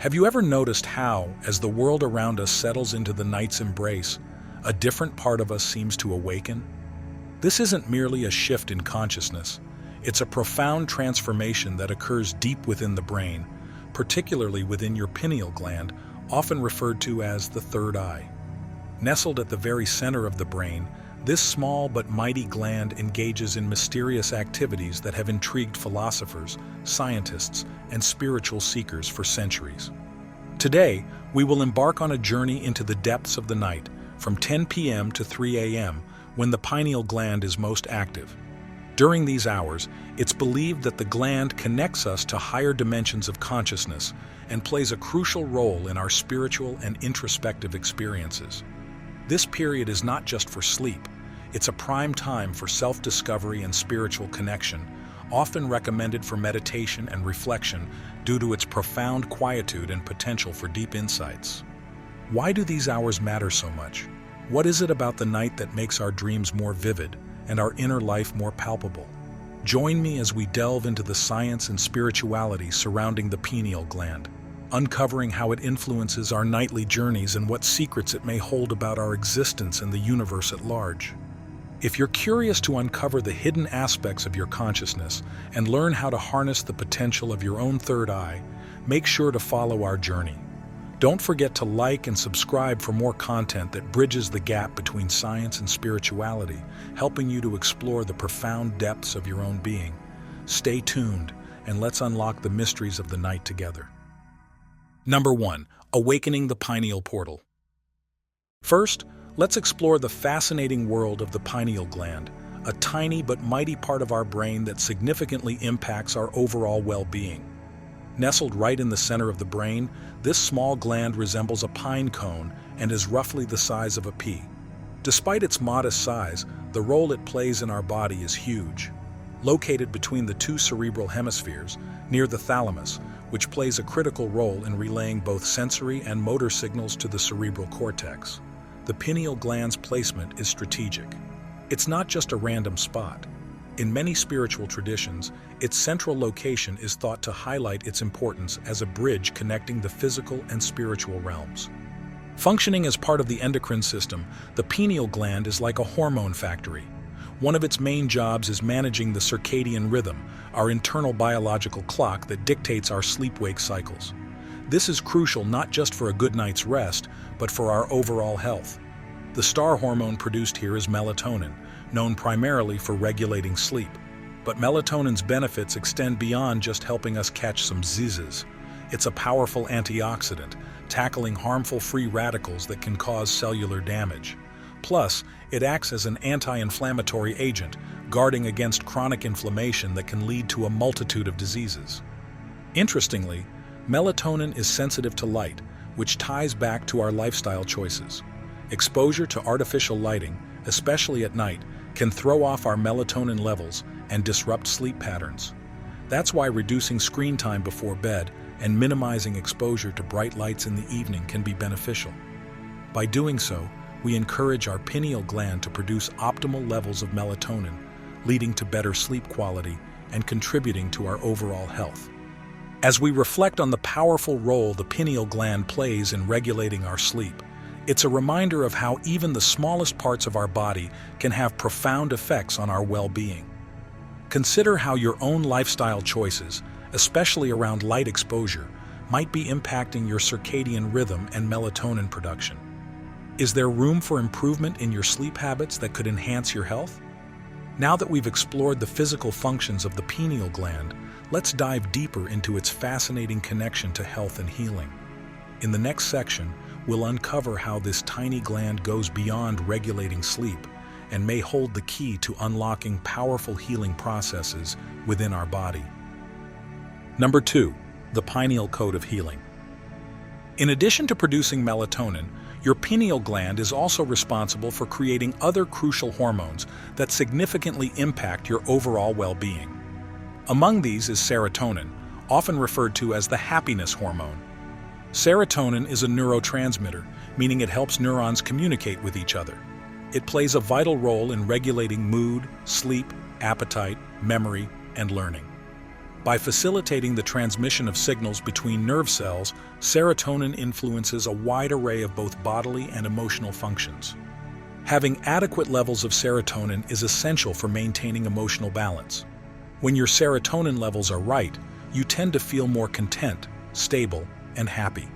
Have you ever noticed how, as the world around us settles into the night's embrace, a different part of us seems to awaken? This isn't merely a shift in consciousness. It's a profound transformation that occurs deep within the brain, particularly within your pineal gland, often referred to as the third eye. Nestled at the very center of the brain, this small but mighty gland engages in mysterious activities that have intrigued philosophers, scientists, and spiritual seekers for centuries. Today, we will embark on a journey into the depths of the night, from 10 p.m. to 3 a.m., when the pineal gland is most active. During these hours, it's believed that the gland connects us to higher dimensions of consciousness and plays a crucial role in our spiritual and introspective experiences. This period is not just for sleep. It's a prime time for self-discovery and spiritual connection, often recommended for meditation and reflection due to its profound quietude and potential for deep insights. Why do these hours matter so much? What is it about the night that makes our dreams more vivid and our inner life more palpable? Join me as we delve into the science and spirituality surrounding the pineal gland, uncovering how it influences our nightly journeys and what secrets it may hold about our existence and the universe at large. If you're curious to uncover the hidden aspects of your consciousness and learn how to harness the potential of your own third eye, make sure to follow our journey. Don't forget to like and subscribe for more content that bridges the gap between science and spirituality, helping you to explore the profound depths of your own being. Stay tuned, and let's unlock the mysteries of the night together. Number 1. Awakening the pineal portal. First, let's explore the fascinating world of the pineal gland, a tiny but mighty part of our brain that significantly impacts our overall well-being. Nestled right in the center of the brain, this small gland resembles a pine cone and is roughly the size of a pea. Despite its modest size, the role it plays in our body is huge. Located between the two cerebral hemispheres, near the thalamus, which plays a critical role in relaying both sensory and motor signals to the cerebral cortex, the pineal gland's placement is strategic. It's not just a random spot. In many spiritual traditions, its central location is thought to highlight its importance as a bridge connecting the physical and spiritual realms. Functioning as part of the endocrine system, the pineal gland is like a hormone factory. One of its main jobs is managing the circadian rhythm, our internal biological clock that dictates our sleep-wake cycles. This is crucial not just for a good night's rest, but for our overall health. The star hormone produced here is melatonin, known primarily for regulating sleep. But melatonin's benefits extend beyond just helping us catch some zizzes. It's a powerful antioxidant, tackling harmful free radicals that can cause cellular damage. Plus, it acts as an anti-inflammatory agent, guarding against chronic inflammation that can lead to a multitude of diseases. Interestingly, melatonin is sensitive to light, which ties back to our lifestyle choices. Exposure to artificial lighting, especially at night, can throw off our melatonin levels and disrupt sleep patterns. That's why reducing screen time before bed and minimizing exposure to bright lights in the evening can be beneficial. By doing so, we encourage our pineal gland to produce optimal levels of melatonin, leading to better sleep quality and contributing to our overall health. As we reflect on the powerful role the pineal gland plays in regulating our sleep, it's a reminder of how even the smallest parts of our body can have profound effects on our well-being. Consider how your own lifestyle choices, especially around light exposure, might be impacting your circadian rhythm and melatonin production. Is there room for improvement in your sleep habits that could enhance your health? Now that we've explored the physical functions of the pineal gland, let's dive deeper into its fascinating connection to health and healing. In the next section, we'll uncover how this tiny gland goes beyond regulating sleep and may hold the key to unlocking powerful healing processes within our body. Number 2. The pineal code of healing. In addition to producing melatonin, your pineal gland is also responsible for creating other crucial hormones that significantly impact your overall well-being. Among these is serotonin, often referred to as the happiness hormone. Serotonin is a neurotransmitter, meaning it helps neurons communicate with each other. It plays a vital role in regulating mood, sleep, appetite, memory, and learning. By facilitating the transmission of signals between nerve cells, serotonin influences a wide array of both bodily and emotional functions. Having adequate levels of serotonin is essential for maintaining emotional balance. When your serotonin levels are right, you tend to feel more content, stable, and happy.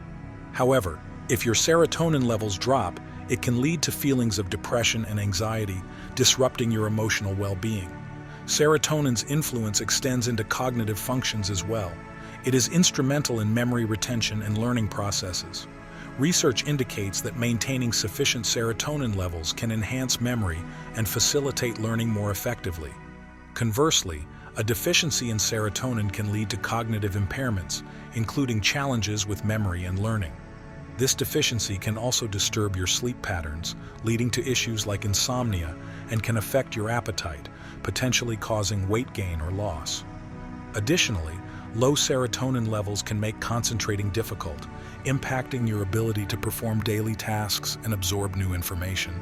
However, if your serotonin levels drop, it can lead to feelings of depression and anxiety, disrupting your emotional well-being. Serotonin's influence extends into cognitive functions as well. It is instrumental in memory retention and learning processes. Research indicates that maintaining sufficient serotonin levels can enhance memory and facilitate learning more effectively. Conversely, a deficiency in serotonin can lead to cognitive impairments, including challenges with memory and learning. This deficiency can also disturb your sleep patterns, leading to issues like insomnia, and can affect your appetite, potentially causing weight gain or loss. Additionally, low serotonin levels can make concentrating difficult, impacting your ability to perform daily tasks and absorb new information.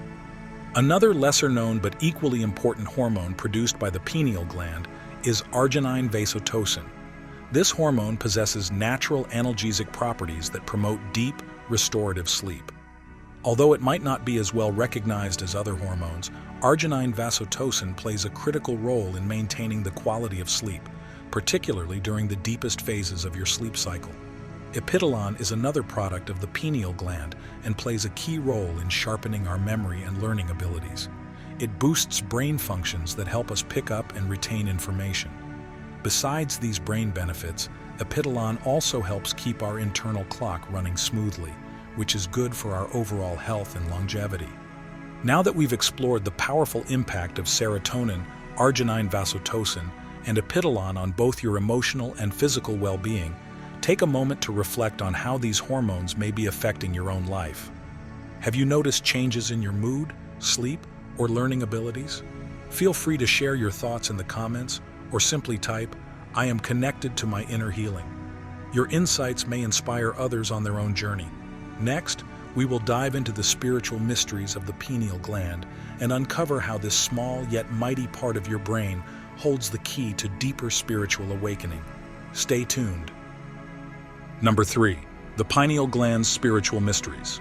Another lesser-known but equally important hormone produced by the pineal gland is arginine vasotosin. This hormone possesses natural analgesic properties that promote deep, restorative sleep. Although it might not be as well recognized as other hormones, arginine vasotosin plays a critical role in maintaining the quality of sleep, particularly during the deepest phases of your sleep cycle. Epitalon is another product of the pineal gland and plays a key role in sharpening our memory and learning abilities. It boosts brain functions that help us pick up and retain information. Besides these brain benefits, epitalon also helps keep our internal clock running smoothly, which is good for our overall health and longevity. Now that we've explored the powerful impact of serotonin, arginine vasotosin, and epitalon on both your emotional and physical well-being, take a moment to reflect on how these hormones may be affecting your own life. Have you noticed changes in your mood, sleep, or learning abilities? Feel free to share your thoughts in the comments, or simply type, "I am connected to my inner healing." Your insights may inspire others on their own journey. Next, we will dive into the spiritual mysteries of the pineal gland and uncover how this small yet mighty part of your brain holds the key to deeper spiritual awakening. Stay tuned. Number 3. The pineal gland's spiritual mysteries.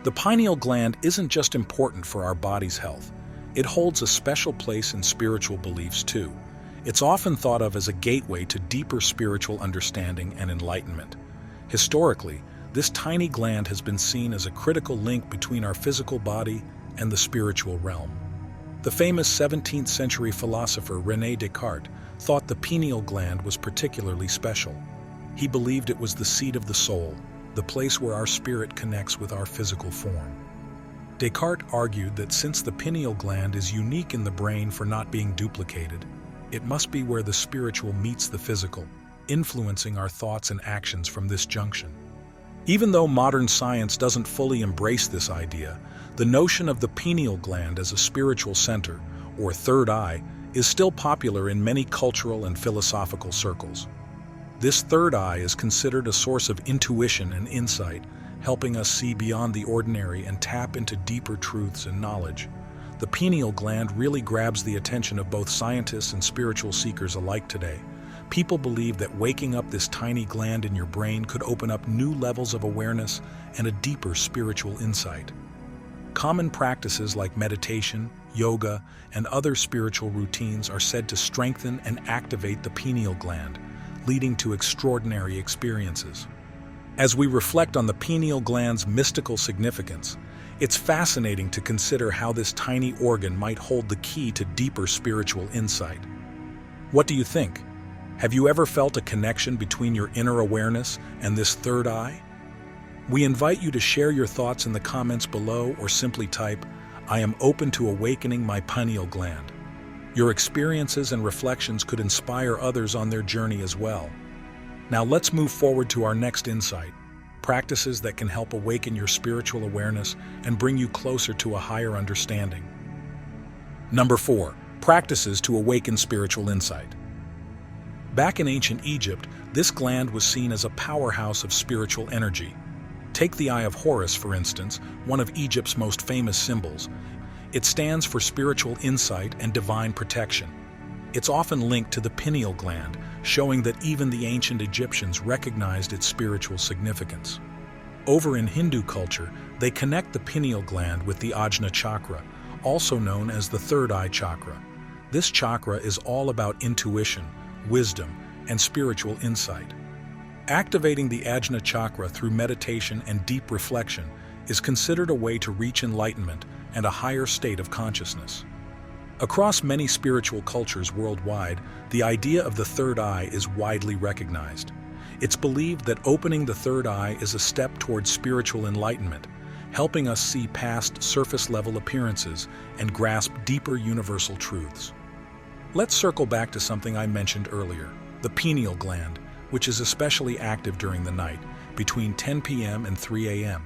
The pineal gland isn't just important for our body's health. It holds a special place in spiritual beliefs too. It's often thought of as a gateway to deeper spiritual understanding and enlightenment. Historically, this tiny gland has been seen as a critical link between our physical body and the spiritual realm. The famous 17th century philosopher René Descartes thought the pineal gland was particularly special. He believed it was the seat of the soul, the place where our spirit connects with our physical form. Descartes argued that since the pineal gland is unique in the brain for not being duplicated, it must be where the spiritual meets the physical, influencing our thoughts and actions from this junction. Even though modern science doesn't fully embrace this idea, the notion of the pineal gland as a spiritual center, or third eye, is still popular in many cultural and philosophical circles. This third eye is considered a source of intuition and insight, helping us see beyond the ordinary and tap into deeper truths and knowledge. The pineal gland really grabs the attention of both scientists and spiritual seekers alike today. People believe that waking up this tiny gland in your brain could open up new levels of awareness and a deeper spiritual insight. Common practices like meditation, yoga, and other spiritual routines are said to strengthen and activate the pineal gland, leading to extraordinary experiences. As we reflect on the pineal gland's mystical significance, it's fascinating to consider how this tiny organ might hold the key to deeper spiritual insight. What do you think? Have you ever felt a connection between your inner awareness and this third eye? We invite you to share your thoughts in the comments below or simply type, "I am open to awakening my pineal gland." Your experiences and reflections could inspire others on their journey as well. Now let's move forward to our next insight, practices that can help awaken your spiritual awareness and bring you closer to a higher understanding. Number 4. Practices to awaken spiritual insight. Back in ancient Egypt, this gland was seen as a powerhouse of spiritual energy. Take the Eye of Horus, for instance, one of Egypt's most famous symbols. It stands for spiritual insight and divine protection. It's often linked to the pineal gland, showing that even the ancient Egyptians recognized its spiritual significance. Over in Hindu culture, they connect the pineal gland with the Ajna chakra, also known as the third eye chakra. This chakra is all about intuition, wisdom, and spiritual insight. Activating the Ajna chakra through meditation and deep reflection is considered a way to reach enlightenment and a higher state of consciousness. Across many spiritual cultures worldwide, the idea of the third eye is widely recognized. It's believed that opening the third eye is a step towards spiritual enlightenment, helping us see past surface-level appearances and grasp deeper universal truths. Let's circle back to something I mentioned earlier, the pineal gland, which is especially active during the night, between 10 p.m. and 3 a.m.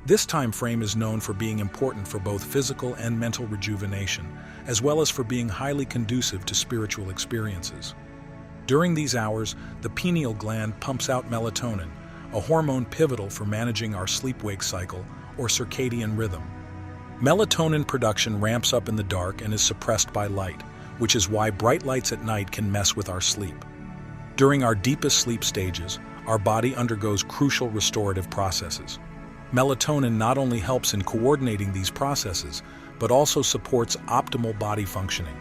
This time frame is known for being important for both physical and mental rejuvenation, as well as for being highly conducive to spiritual experiences. During these hours, the pineal gland pumps out melatonin, a hormone pivotal for managing our sleep-wake cycle or circadian rhythm. Melatonin production ramps up in the dark and is suppressed by light, which is why bright lights at night can mess with our sleep. During our deepest sleep stages, our body undergoes crucial restorative processes. Melatonin not only helps in coordinating these processes, but also supports optimal body functioning.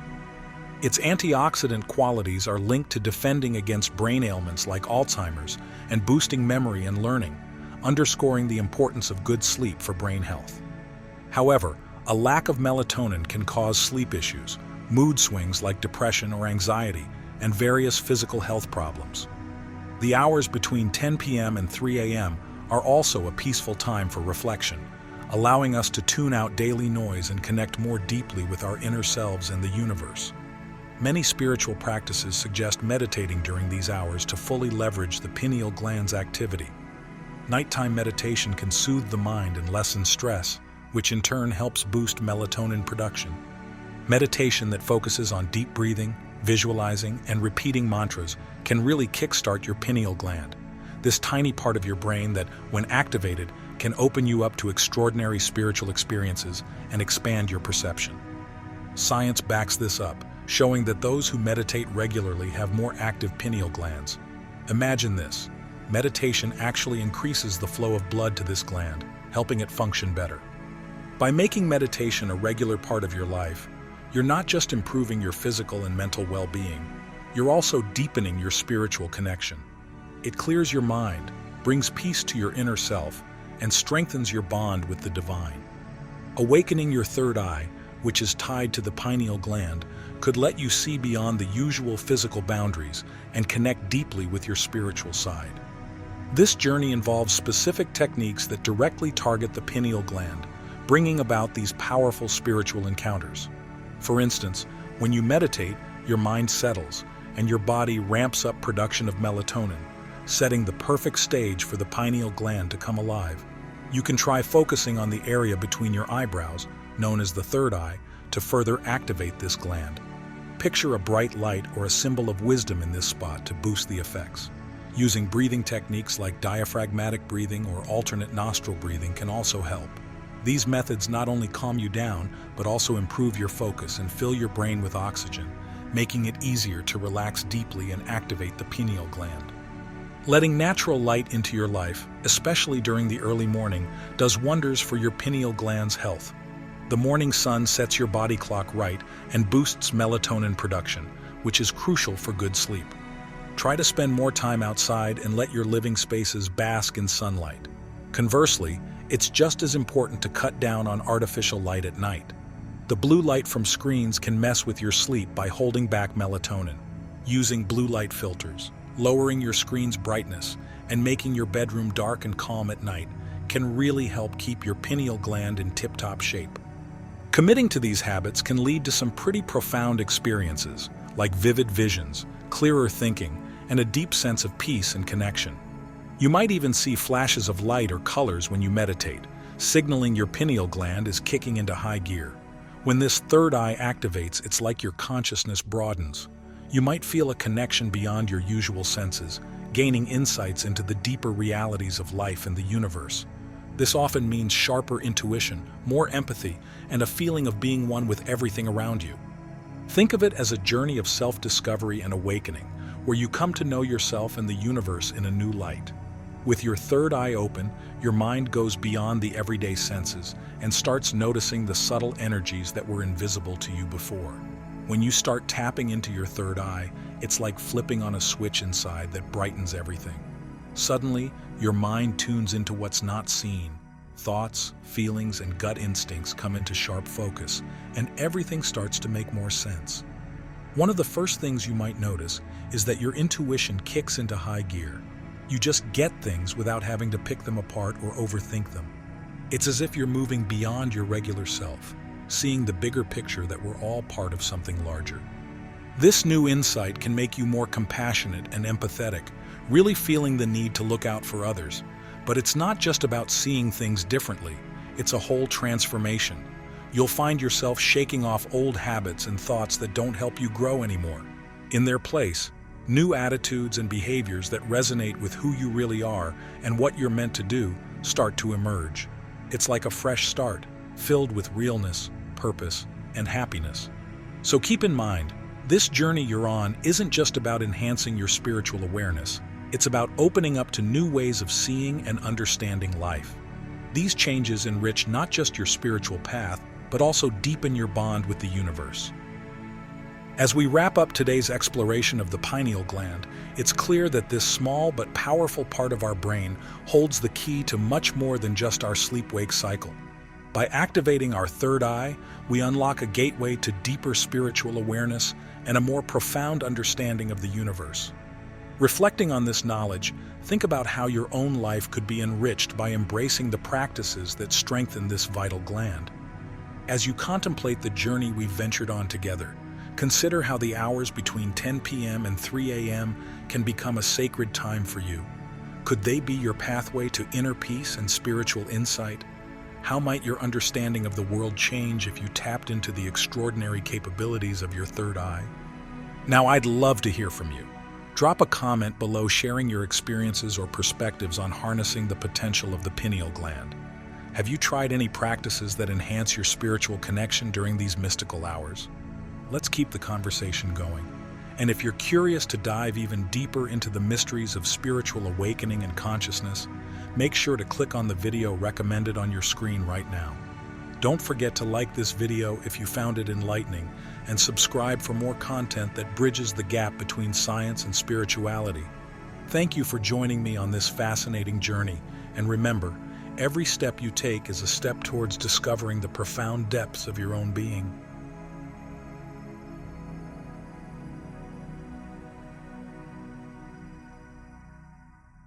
Its antioxidant qualities are linked to defending against brain ailments like Alzheimer's and boosting memory and learning, underscoring the importance of good sleep for brain health. However, a lack of melatonin can cause sleep issues, mood swings like depression or anxiety, and various physical health problems. The hours between 10 p.m. and 3 a.m. are also a peaceful time for reflection, allowing us to tune out daily noise and connect more deeply with our inner selves and the universe. Many spiritual practices suggest meditating during these hours to fully leverage the pineal gland's activity. Nighttime meditation can soothe the mind and lessen stress, which in turn helps boost melatonin production. Meditation that focuses on deep breathing, visualizing, and repeating mantras can really kickstart your pineal gland, this tiny part of your brain that, when activated, can open you up to extraordinary spiritual experiences and expand your perception. Science backs this up, showing that those who meditate regularly have more active pineal glands. Imagine this: meditation actually increases the flow of blood to this gland, helping it function better. By making meditation a regular part of your life, you're not just improving your physical and mental well-being, you're also deepening your spiritual connection. It clears your mind, brings peace to your inner self, and strengthens your bond with the divine. Awakening your third eye, which is tied to the pineal gland, could let you see beyond the usual physical boundaries and connect deeply with your spiritual side. This journey involves specific techniques that directly target the pineal gland, bringing about these powerful spiritual encounters. For instance, when you meditate, your mind settles, and your body ramps up production of melatonin, setting the perfect stage for the pineal gland to come alive. You can try focusing on the area between your eyebrows, known as the third eye, to further activate this gland. Picture a bright light or a symbol of wisdom in this spot to boost the effects. Using breathing techniques like diaphragmatic breathing or alternate nostril breathing can also help. These methods not only calm you down, but also improve your focus and fill your brain with oxygen, making it easier to relax deeply and activate the pineal gland. Letting natural light into your life, especially during the early morning, does wonders for your pineal gland's health. The morning sun sets your body clock right and boosts melatonin production, which is crucial for good sleep. Try to spend more time outside and let your living spaces bask in sunlight. Conversely, it's just as important to cut down on artificial light at night. The blue light from screens can mess with your sleep by holding back melatonin. Using blue light filters, lowering your screen's brightness, and making your bedroom dark and calm at night can really help keep your pineal gland in tip-top shape. Committing to these habits can lead to some pretty profound experiences, like vivid visions, clearer thinking, and a deep sense of peace and connection. You might even see flashes of light or colors when you meditate, signaling your pineal gland is kicking into high gear. When this third eye activates, it's like your consciousness broadens. You might feel a connection beyond your usual senses, gaining insights into the deeper realities of life and the universe. This often means sharper intuition, more empathy, and a feeling of being one with everything around you. Think of it as a journey of self-discovery and awakening, where you come to know yourself and the universe in a new light. With your third eye open, your mind goes beyond the everyday senses and starts noticing the subtle energies that were invisible to you before. When you start tapping into your third eye, it's like flipping on a switch inside that brightens everything. Suddenly, your mind tunes into what's not seen. Thoughts, feelings, and gut instincts come into sharp focus, and everything starts to make more sense. One of the first things you might notice is that your intuition kicks into high gear. You just get things without having to pick them apart or overthink them. It's as if you're moving beyond your regular self, seeing the bigger picture that we're all part of something larger. This new insight can make you more compassionate and empathetic, really feeling the need to look out for others. But it's not just about seeing things differently, it's a whole transformation. You'll find yourself shaking off old habits and thoughts that don't help you grow anymore. In their place, new attitudes and behaviors that resonate with who you really are and what you're meant to do start to emerge. It's like a fresh start, filled with realness, purpose, and happiness. So keep in mind, this journey you're on isn't just about enhancing your spiritual awareness. It's about opening up to new ways of seeing and understanding life. These changes enrich not just your spiritual path, but also deepen your bond with the universe. As we wrap up today's exploration of the pineal gland, it's clear that this small but powerful part of our brain holds the key to much more than just our sleep-wake cycle. By activating our third eye, we unlock a gateway to deeper spiritual awareness and a more profound understanding of the universe. Reflecting on this knowledge, think about how your own life could be enriched by embracing the practices that strengthen this vital gland. As you contemplate the journey we've ventured on together, consider how the hours between 10 p.m. and 3 a.m. can become a sacred time for you. Could they be your pathway to inner peace and spiritual insight? How might your understanding of the world change if you tapped into the extraordinary capabilities of your third eye? Now, I'd love to hear from you. Drop a comment below sharing your experiences or perspectives on harnessing the potential of the pineal gland. Have you tried any practices that enhance your spiritual connection during these mystical hours? Let's keep the conversation going. And if you're curious to dive even deeper into the mysteries of spiritual awakening and consciousness, make sure to click on the video recommended on your screen right now. Don't forget to like this video if you found it enlightening, and subscribe for more content that bridges the gap between science and spirituality. Thank you for joining me on this fascinating journey, and remember, every step you take is a step towards discovering the profound depths of your own being.